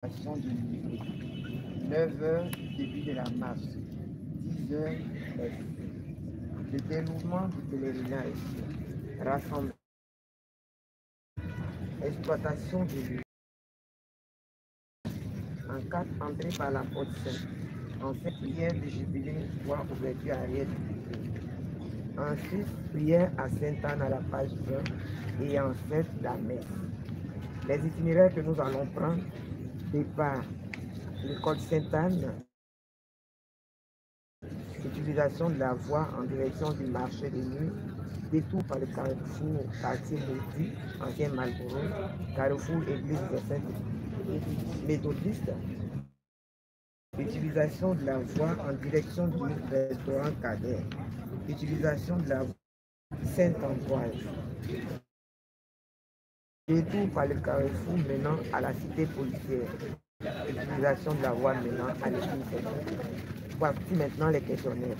de nuit. 9 heures, début de la marche. 10 heures, le déroulement du pèlerinage. Rassemblement. Exploitation de l'huile. En 4, entrée par la porte sainte. En 7, prière de jubilé, voire ouverture arrière du jubilé. En 6, prière à Sainte-Anne à la page 1. Et en 7, la messe. Les itinéraires que nous allons prendre, départ, l'école Sainte-Anne, utilisation de la voie en direction du marché de nuit, détour par le carrefour quartier Maudit, ancien Malboro, carrefour église de Saint-Méthodiste, utilisation de la voie en direction du restaurant Cadet, utilisation de la voie Sainte-Ambroise, détour par le carrefour menant à la cité policière, utilisation de la voie menant à l'église. Voici maintenant les questionnaires.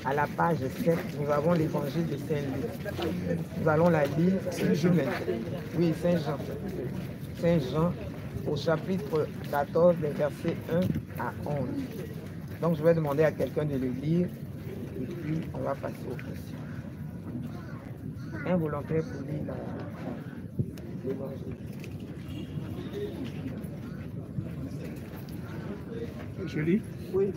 À la page 7, nous avons l'évangile de Saint-Luc. Nous allons la lire. Oui, Saint-Jean. Saint-Jean, au chapitre 14, des versets 1 à 11. Donc, je vais demander à quelqu'un de le lire et puis on va passer aux questions. Un volontaire pour lire l'évangile. Je lis. Oui.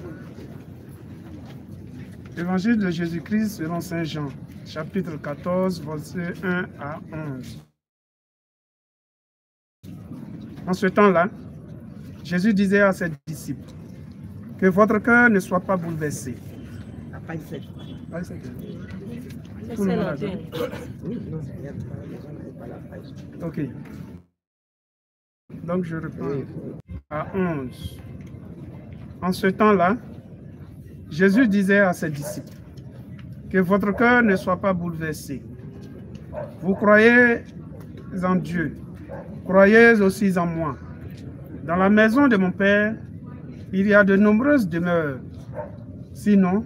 Évangile de Jésus-Christ selon Saint Jean, chapitre 14, versets 1 à 11. En ce temps-là, Jésus disait à ses disciples que votre cœur ne soit pas bouleversé. La page 7. Tout le monde a dit. Oui, non, il n'y a pas la page. Ok. Donc je reprends à 11. En ce temps-là, Jésus disait à ses disciples que votre cœur ne soit pas bouleversé. Vous croyez en Dieu, croyez aussi en moi. Dans la maison de mon Père, il y a de nombreuses demeures. Sinon,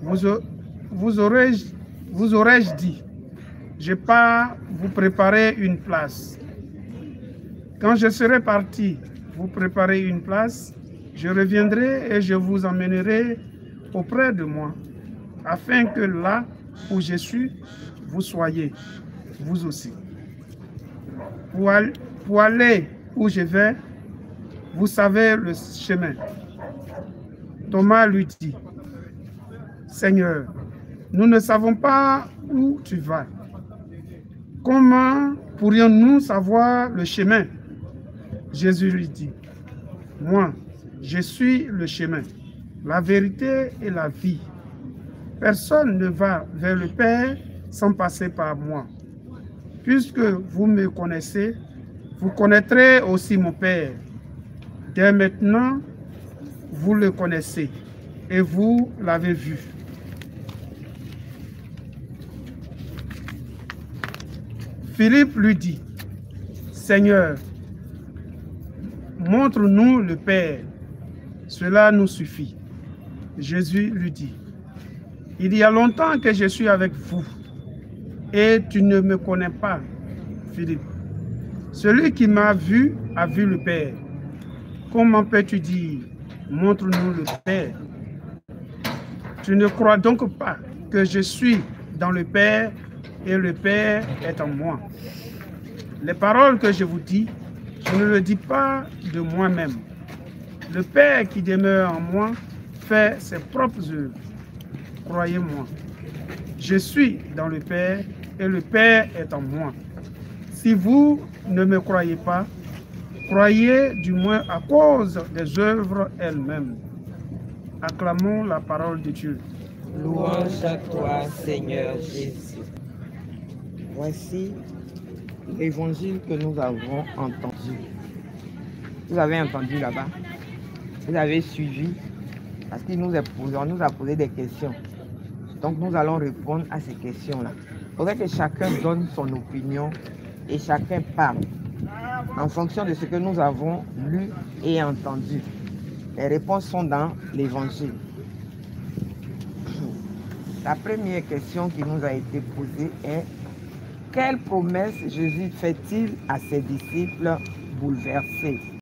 vous aurais-je dit, je pars vous préparer une place. Quand je serai parti vous préparer une place, je reviendrai et je vous emmènerai auprès de moi, afin que là où je suis, vous soyez, vous aussi. Pour aller où je vais, vous savez le chemin. Thomas lui dit, Seigneur, nous ne savons pas où tu vas. Comment pourrions-nous savoir le chemin? Jésus lui dit, moi, je suis le chemin, la vérité et la vie. Personne ne va vers le Père sans passer par moi. Puisque vous me connaissez, vous connaîtrez aussi mon Père. Dès maintenant, vous le connaissez et vous l'avez vu. Philippe lui dit, Seigneur, montre-nous le Père, cela nous suffit. Jésus lui dit, il y a longtemps que je suis avec vous et tu ne me connais pas, Philippe. Celui qui m'a vu a vu le Père. Comment peux-tu dire, montre-nous le Père? Tu ne crois donc pas que je suis dans le Père et le Père est en moi. Les paroles que je vous dis, je ne le dis pas de moi-même. Le Père qui demeure en moi fait ses propres œuvres. Croyez-moi, je suis dans le Père et le Père est en moi. Si vous ne me croyez pas, croyez du moins à cause des œuvres elles-mêmes. Acclamons la parole de Dieu. Louange à toi, Seigneur Jésus. Voici l'évangile que nous avons entendu. Vous avez entendu là-bas? Vous avez suivi? Parce qu'il nous a posé des questions. Donc nous allons répondre à ces questions-là. Il faudrait que chacun donne son opinion et chacun parle en fonction de ce que nous avons lu et entendu. Les réponses sont dans l'évangile. La première question qui nous a été posée est: quelle promesse Jésus fait-il à ses disciples bouleversés?